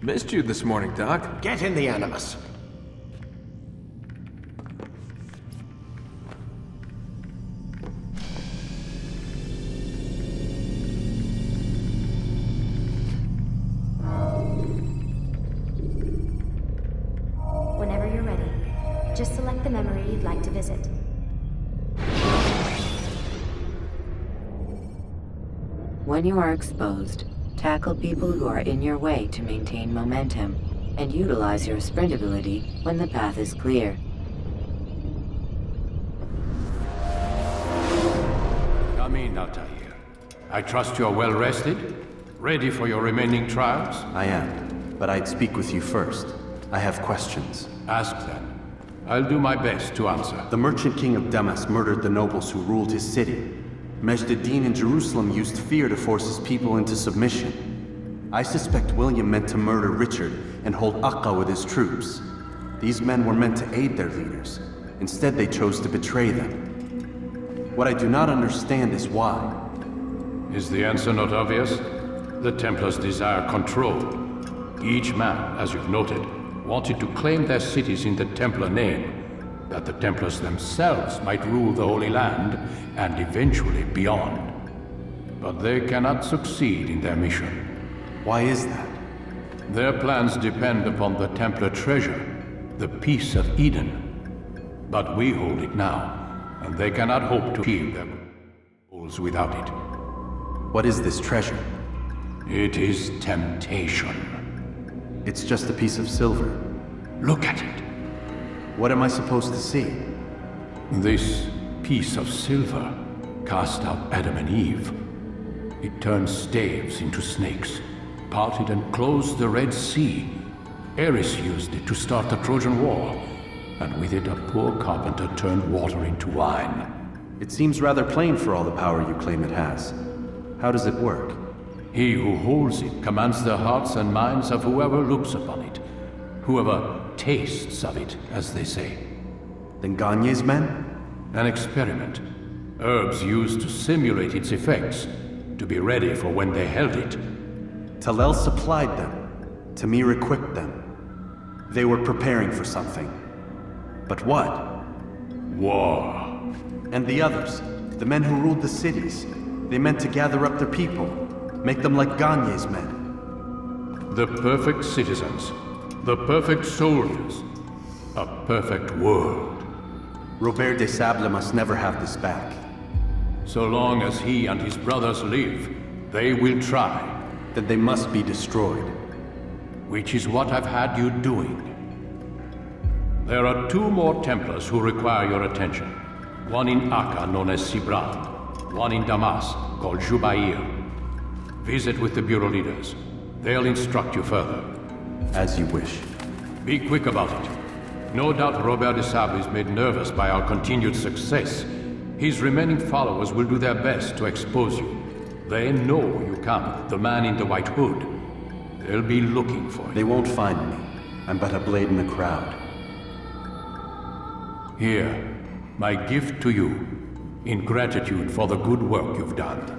Missed you this morning, Doc. Get in the Animus. Whenever you're ready, just select the memory you'd like to visit. When you are exposed, tackle people who are in your way to maintain momentum, and utilize your sprint ability when the path is clear. Come in, Altair. I trust you're well rested? Ready for your remaining trials? I am, but I'd speak with you first. I have questions. Ask then. I'll do my best to answer. The merchant king of Damas murdered the nobles who ruled his city. Majd ad-Din in Jerusalem used fear to force his people into submission. I suspect William meant to murder Richard and hold Aqqa with his troops. These men were meant to aid their leaders. Instead, they chose to betray them. What I do not understand is why. Is the answer not obvious? The Templars desire control. Each man, as you've noted, wanted to claim their cities in the Templar name, that the Templars themselves might rule the Holy Land, and eventually beyond. But they cannot succeed in their mission. Why is that? Their plans depend upon the Templar treasure, the Peace of Eden. But we hold it now, and they cannot hope to achieve their goals without it. What is this treasure? It is temptation. It's just a piece of silver. Look at it. What am I supposed to see? This piece of silver cast out Adam and Eve. It turned staves into snakes, parted and closed the Red Sea. Ares used it to start the Trojan War, and with it a poor carpenter turned water into wine. It seems rather plain for all the power you claim it has. How does it work? He who holds it commands the hearts and minds of whoever looks upon it, whoever tastes of it, as they say. Then Gagne's men? An experiment. Herbs used to simulate its effects, to be ready for when they held it. Talel supplied them. Tamir equipped them. They were preparing for something. But what? War. And the others, the men who ruled the cities, they meant to gather up their people, make them like Gagne's men. The perfect citizens, the perfect soldiers, a perfect world. Robert des Sables must never have this back. So long as he and his brothers live, they will try. Then they must be destroyed. Which is what I've had you doing. There are two more Templars who require your attention. One in Aqqa, known as Sibrand. One in Damas, called Jubair. Visit with the Bureau leaders. They'll instruct you further. As you wish. Be quick about it. No doubt Robert des Sables is made nervous by our continued success. His remaining followers will do their best to expose you. They know you come, the man in the white hood. They'll be looking for you. They won't find me. I'm but a blade in the crowd. Here, my gift to you, in gratitude for the good work you've done.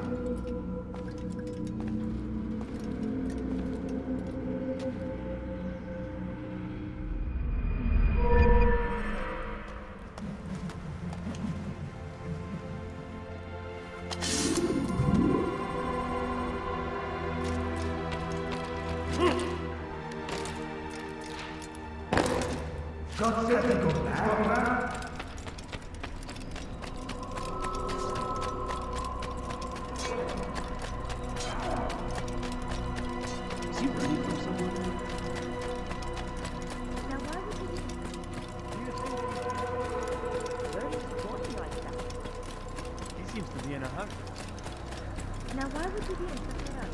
Now why would you be in such a rush?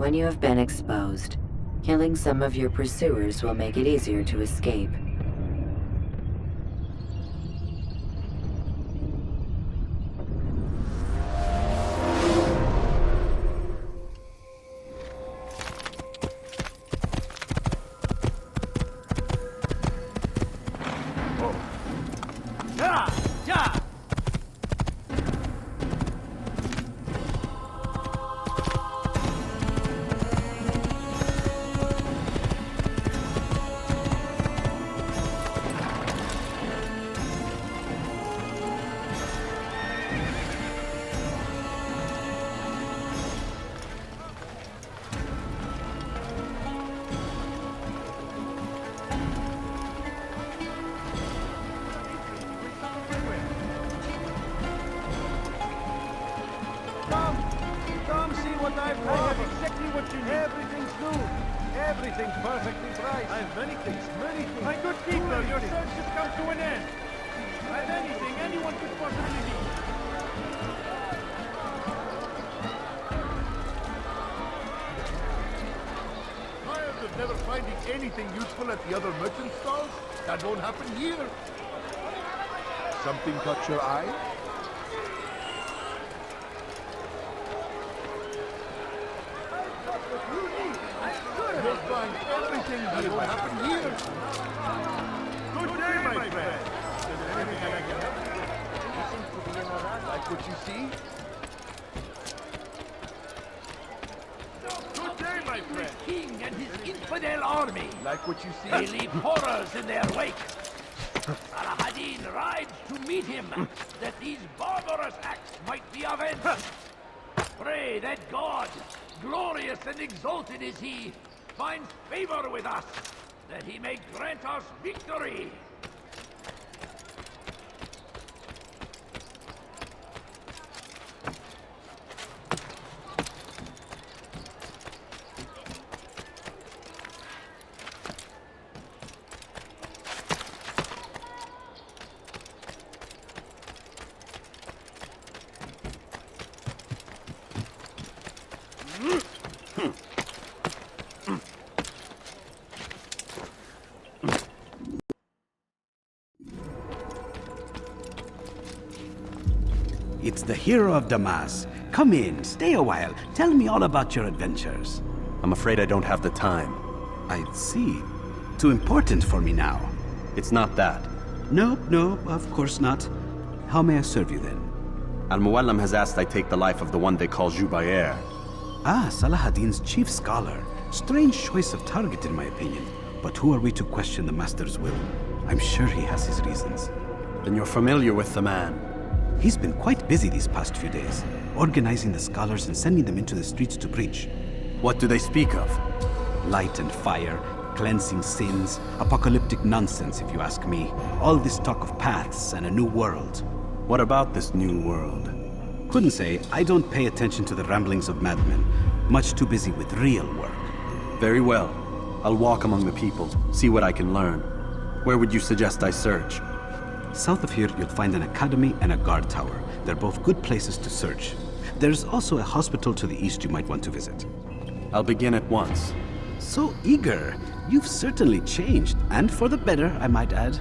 When you have been exposed, killing some of your pursuers will make it easier to escape. Come see what I've brought. I have exactly what you need. Everything's new. Everything's perfectly priced. I have many things. My good people, your search has come to an end. I have anything anyone could possibly need. Tired of never finding anything useful at the other merchant stalls? That won't happen here. Something caught your eye? You'll find everything that will happen here. Good day, my friend. Is there anything I can help you with? Like what you see? Good day, my friend. King and his infidel army. Like what you They see? leave horrors in their wake. Saladin rides to meet him, that these barbarous acts might be avenged. Pray that God, glorious and exalted is he, finds favor with us, that he may grant us victory. It's the hero of Damas. Come in, stay a while. Tell me all about your adventures. I'm afraid I don't have the time. I see. Too important for me now. It's not that. No, of course not. How may I serve you then? Al-Muallim has asked I take the life of the one they call Jubayr. Ah, Salahadin's chief scholar. Strange choice of target in my opinion. But who are we to question the Master's will? I'm sure he has his reasons. Then you're familiar with the man. He's been quite busy these past few days, organizing the scholars and sending them into the streets to preach. What do they speak of? Light and fire, cleansing sins, apocalyptic nonsense if you ask me. All this talk of paths and a new world. What about this new world? Couldn't say. I don't pay attention to the ramblings of madmen. Much too busy with real work. Very well. I'll walk among the people, see what I can learn. Where would you suggest I search? South of here, you'll find an academy and a guard tower. They're both good places to search. There's also a hospital to the east you might want to visit. I'll begin at once. So eager. You've certainly changed, and for the better, I might add.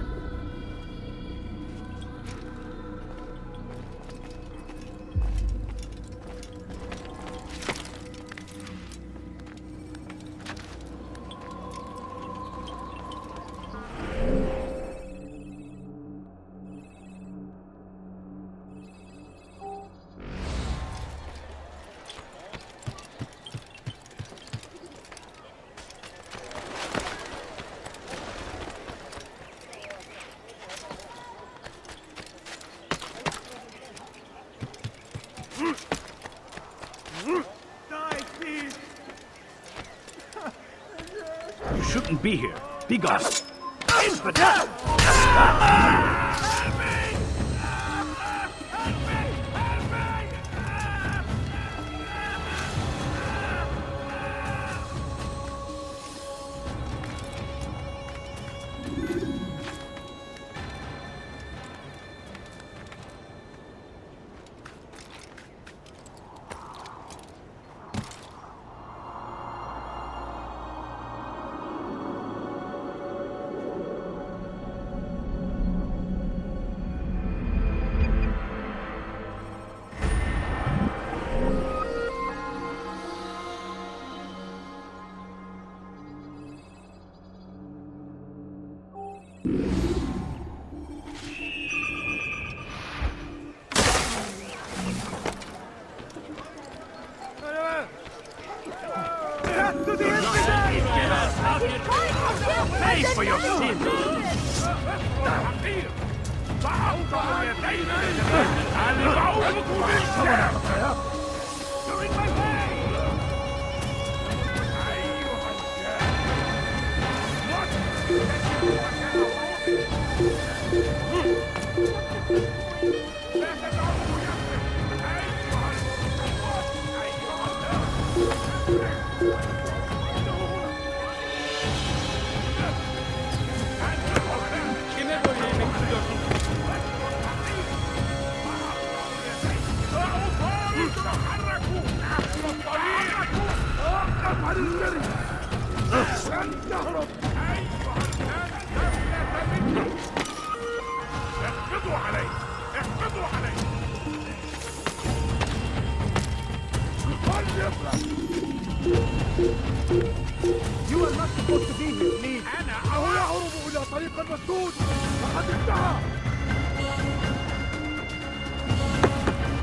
You shouldn't be here. Be gone. Infidel! Pay for your sins! You're in my way! احقدوا علي! احقدوا علي! You are not supposed to be here, please. هو يهرب إلى طريق المسدود فقد انتهى.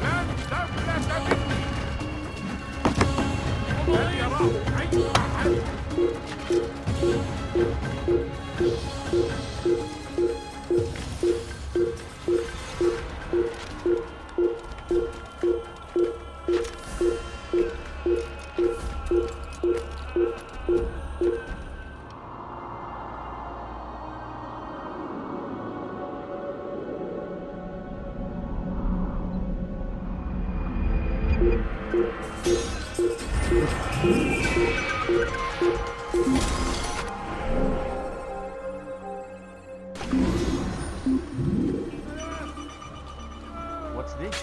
لن تفلت مني! لن يراه أي أحد! What's this?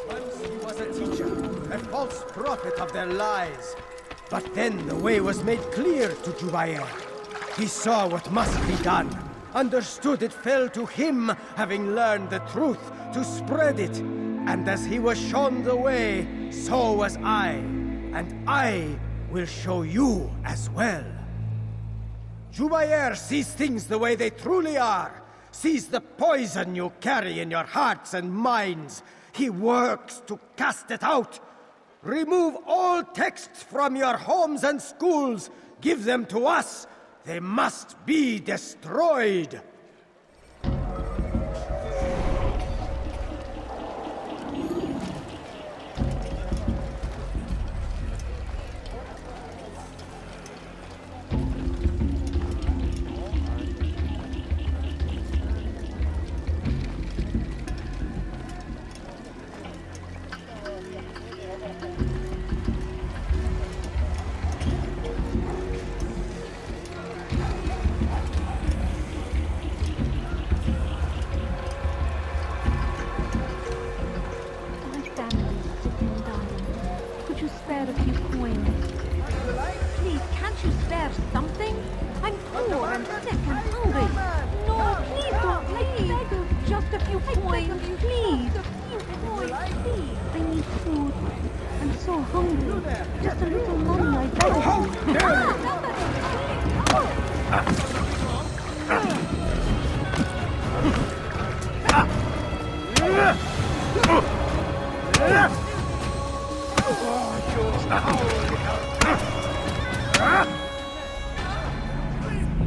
Once he was a teacher, a false prophet of their lies. But then the way was made clear to Jubair. He saw what must be done, understood it fell to him, having learned the truth, to spread it. And as he was shown the way, so was I. And I will show you as well. Jubair sees things the way they truly are, sees the poison you carry in your hearts and minds. He works to cast it out. Remove all texts from your homes and schools. Give them to us. They must be destroyed. Spare a few coins. Please, can't you spare something? I'm poor and sick and hungry. No, please don't, please. Just a few coins, please. Please. I need food. I'm so hungry. Just a little money, I beg. How dare you!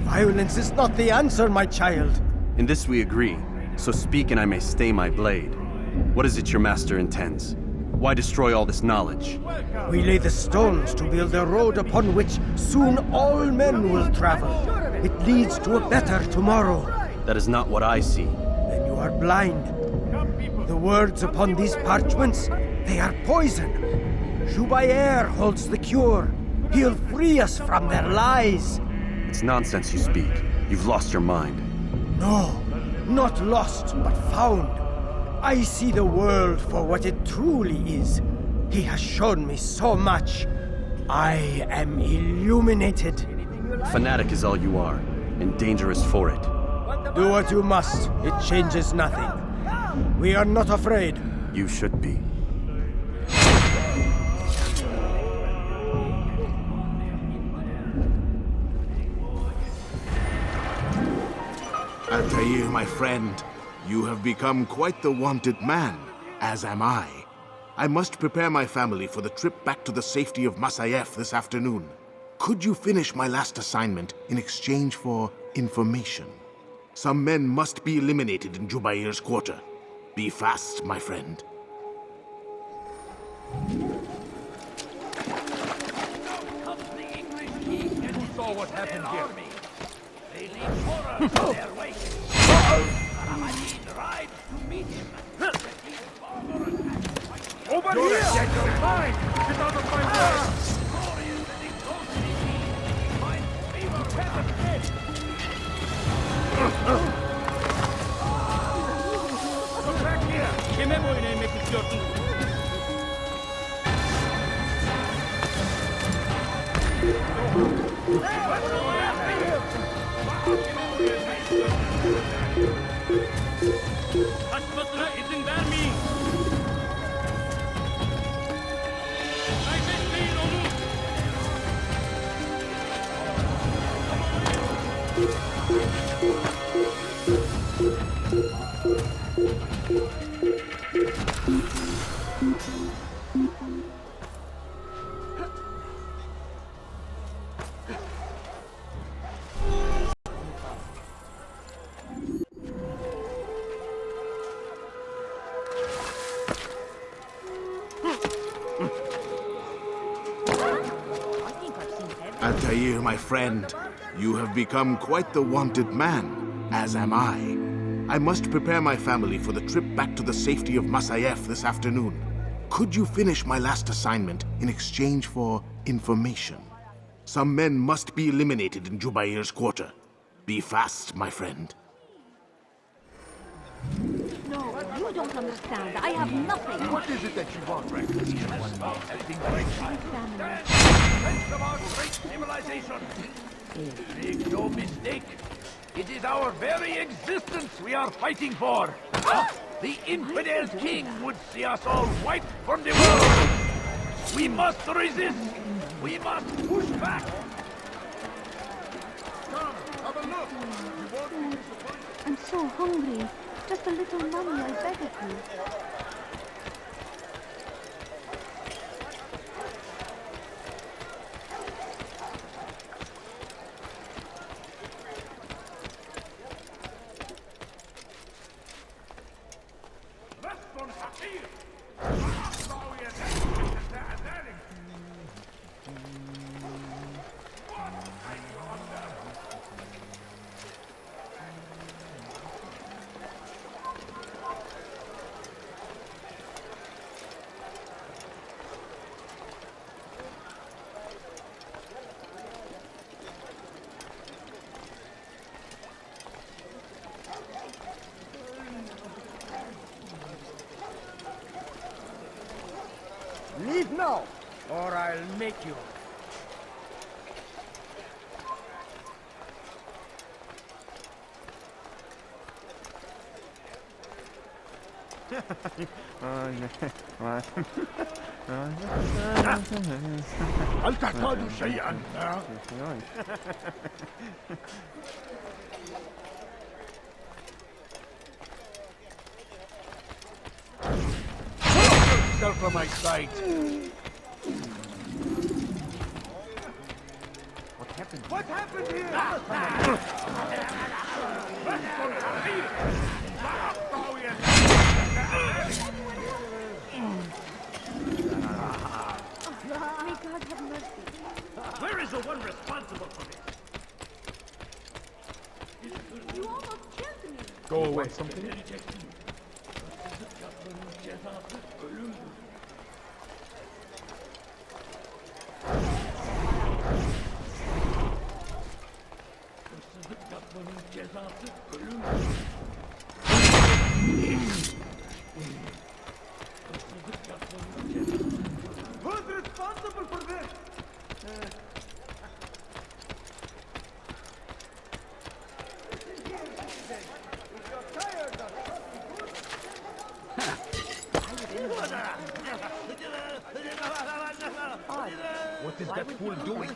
Violence is not the answer, my child. In this we agree, so speak and I may stay my blade. What is it your master intends? Why destroy all this knowledge? We lay the stones to build a road upon which soon all men will travel. It leads to a better tomorrow. That is not what I see. Then you are blind. The words upon these parchments, they are poison. Jubair holds the cure. He'll free us from their lies. It's nonsense you speak. You've lost your mind. No, not lost, but found. I see the world for what it truly is. He has shown me so much. I am illuminated. Fanatic is all you are, and dangerous for it. Do what you must. It changes nothing. We are not afraid. You should be. Altair, my friend, you have become quite the wanted man, as am I. I must prepare my family for the trip back to the safety of Masayef this afternoon. Could you finish my last assignment in exchange for information? Some men must be eliminated in Jubair's quarter. Be fast, my friend. Who saw what happened here? They leave horror in their wake. Al-Hadid rides to meet him. Over here! You're mine! Get out of my way! Glorious and exalted he finds favor with us. Come back here! Kime boyun eğmek istiyorsun? Kaçmasına izin vermeyin! Kaybetmeyin onu! Altair, my friend, you have become quite the wanted man, as am I. I must prepare my family for the trip back to the safety of Masayef this afternoon. Could you finish my last assignment in exchange for information? Some men must be eliminated in Jubair's quarter. Be fast, my friend. No, you don't understand. I have nothing. What is it that you want, Rex? Friends of our great civilization. Make no mistake, it is our very existence we are fighting for. The infidel king would see us all wiped from the world. We must resist. We must push back. Come, have a look. You want I'm so hungry. Just a little money, I beg of you. Leave now, or I'll make you. هل تحتاج شيئا؟ Yourself from my sight. What happened? What happened here? May God have mercy. Where is the one responsible for this? You almost killed me. Go away. Something? Who's responsible for this? What is that fool doing?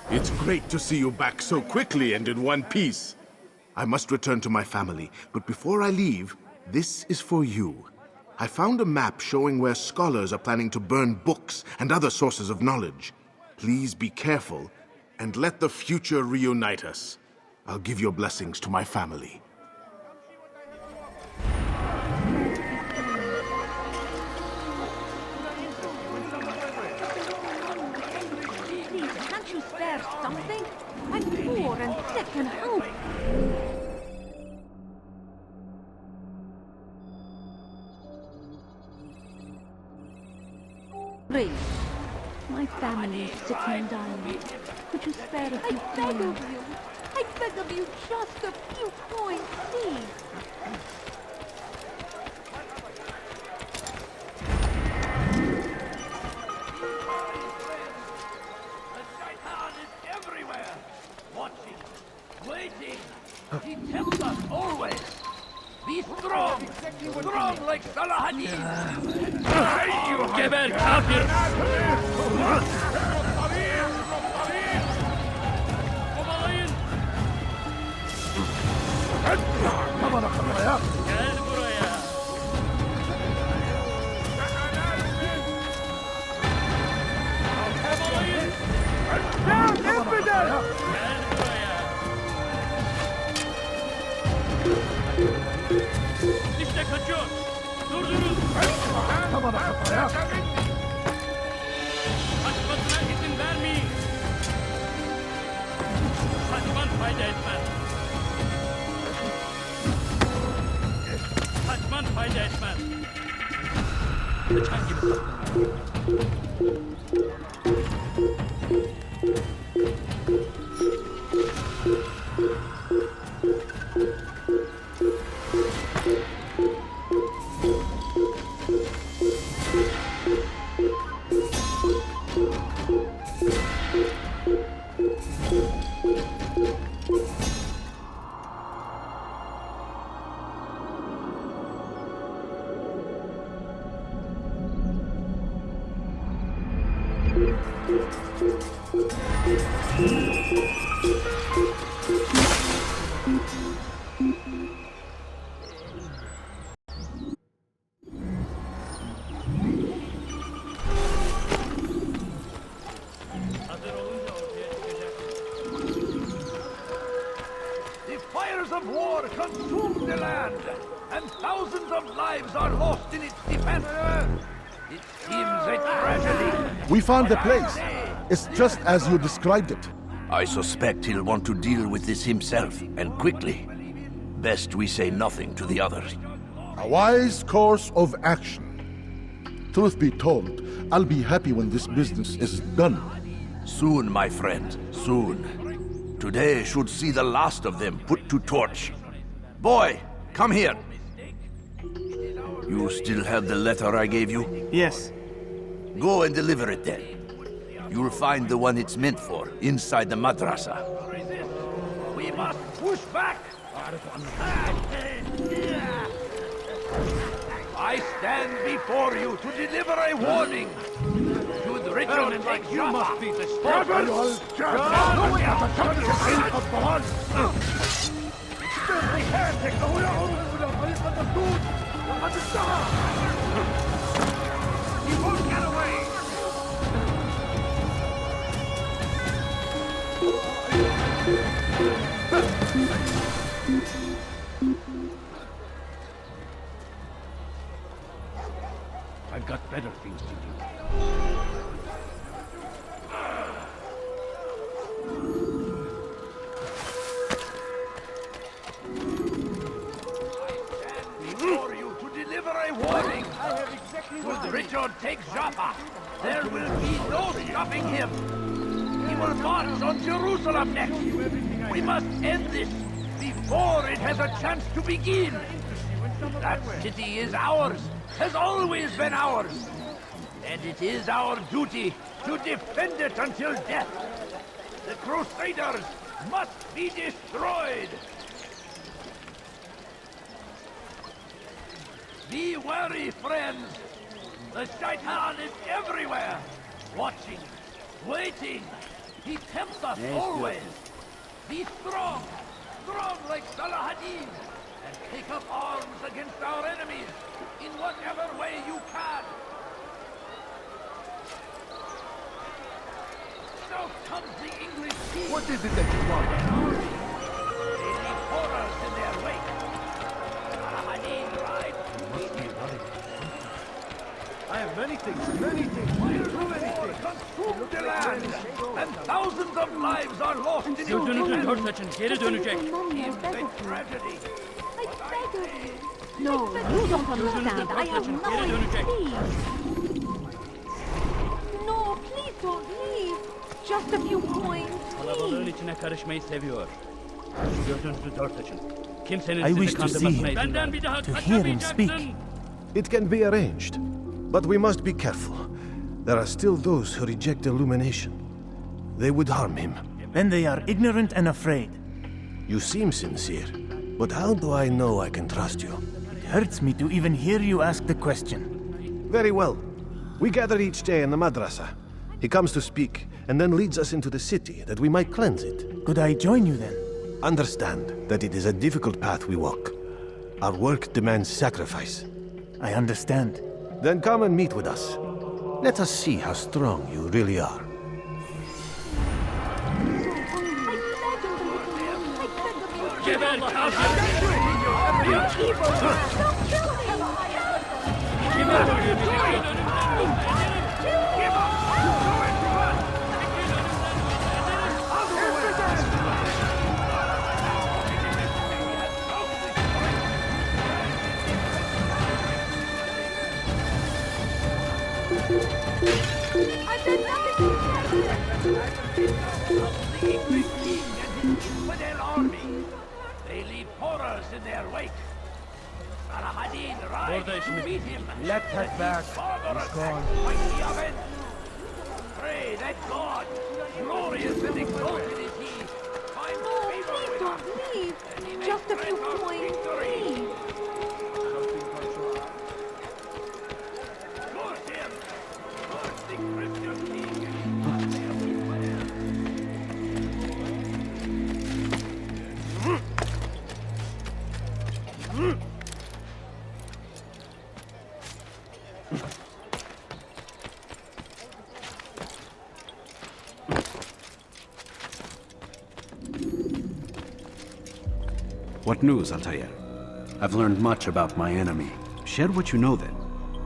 It's great to see you back so quickly and in one piece. I must return to my family, but before I leave, this is for you. I found a map showing where scholars are planning to burn books and other sources of knowledge. Please be careful, and let the future reunite us. I'll give your blessings to my family. Please, can't you spare something? I'm poor and sick and hungry. My family is sick and dying. Could you spare a few coins? I beg of you, just a few coins, please. Waiting. He tempts us always. Be strong. Strong like Salahadin. You Gebel Kafir. Gel buraya. Down, infidel! İşte kaçıyor. Durdurun. Kaçmasına izin vermeyin. Kaçman fayda etmez. Kaçman fayda etmez. Kaçan gibi saklanıyor. The fires of war consume the land, and thousands of lives are lost in its defense. It seems a tragedy. We found the place. It's just as you described it. I suspect he'll want to deal with this himself, and quickly. Best we say nothing to the others. A wise course of action. Truth be told, I'll be happy when this business is done. Soon, my friend, soon. Today should see the last of them put to torch. Boy, come here. You still have the letter I gave you? Yes. Go and deliver it then. You'll find the one it's meant for inside the madrasa. We must push back. I stand before you to deliver a warning. Should Richard take You must be the He won't get away. I've got better things to do. Before you to deliver a warning. Should Richard take Jaffa, there will be no stopping him. He will march on Jerusalem next. We must end this before it has a chance to begin. That city is ours, has always been ours. And it is our duty to defend it until death. The Crusaders must be destroyed. Be wary, friends. The Shaitan is everywhere, watching, waiting. He tempts us always. Be strong, strong like Salahadin, and take up arms against our enemies in whatever way you can. Now comes the English team. What is it that you want? They leave horrors in their wake. Salahadin rides. I have many things, many things. Too many things. Consume the land, and thousands of lives are lost in your Sözünüzün hırsaçın geri dönecek. It's a tragedy. I beg of you. No, you don't understand. I have no please. No, please don't leave. Just a few points, Kalabalığın please. içine karışmayı seviyor. Gözünüzü dört açın. Kimsenin I sizi wish to see kandırmasına him, izin vermeyin. to hear him speak. It can be arranged, but we must be careful. There are still those who reject illumination. They would harm him. Then they are ignorant and afraid. You seem sincere, but how do I know I can trust you? It hurts me to even hear you ask the question. Very well. We gather each day in the madrasa. He comes to speak, and then leads us into the city, that we might cleanse it. Could I join you then? Understand that it is a difficult path we walk. Our work demands sacrifice. I understand. Then come and meet with us. Let us see how strong you really are. Geber kafir! Kime öldürdü? I've done nothing to the English king and his infidel army. They leave horrors in their wake. Salahadin rides to meet him. Let us back. Barbarous He's gone. acts might be avenged. Pray that God, glorious and exalted is he, find favor Please with us. don't leave. Just a few points, please. Curse him! Curse the Christian king! What news, Altair? I've learned much about my enemy. Share what you know then.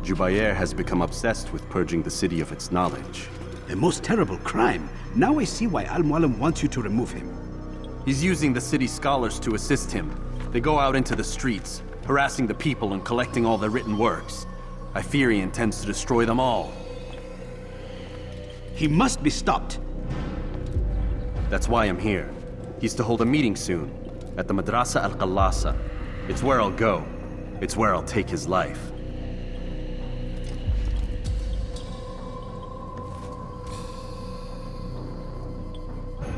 Jubair has become obsessed with purging the city of its knowledge. The most terrible crime. Now I see why Al-Mualim wants you to remove him. He's using the city scholars to assist him. They go out into the streets, harassing the people and collecting all their written works. I fear he intends to destroy them all. He must be stopped. That's why I'm here. He's to hold a meeting soon, at the Madrasa Al-Qallasa. It's where I'll go. It's where I'll take his life.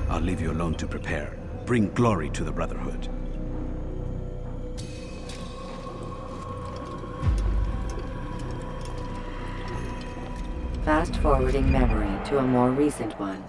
I'll leave you alone to prepare. Bring glory to the Brotherhood. Fast-forwarding memory to a more recent one.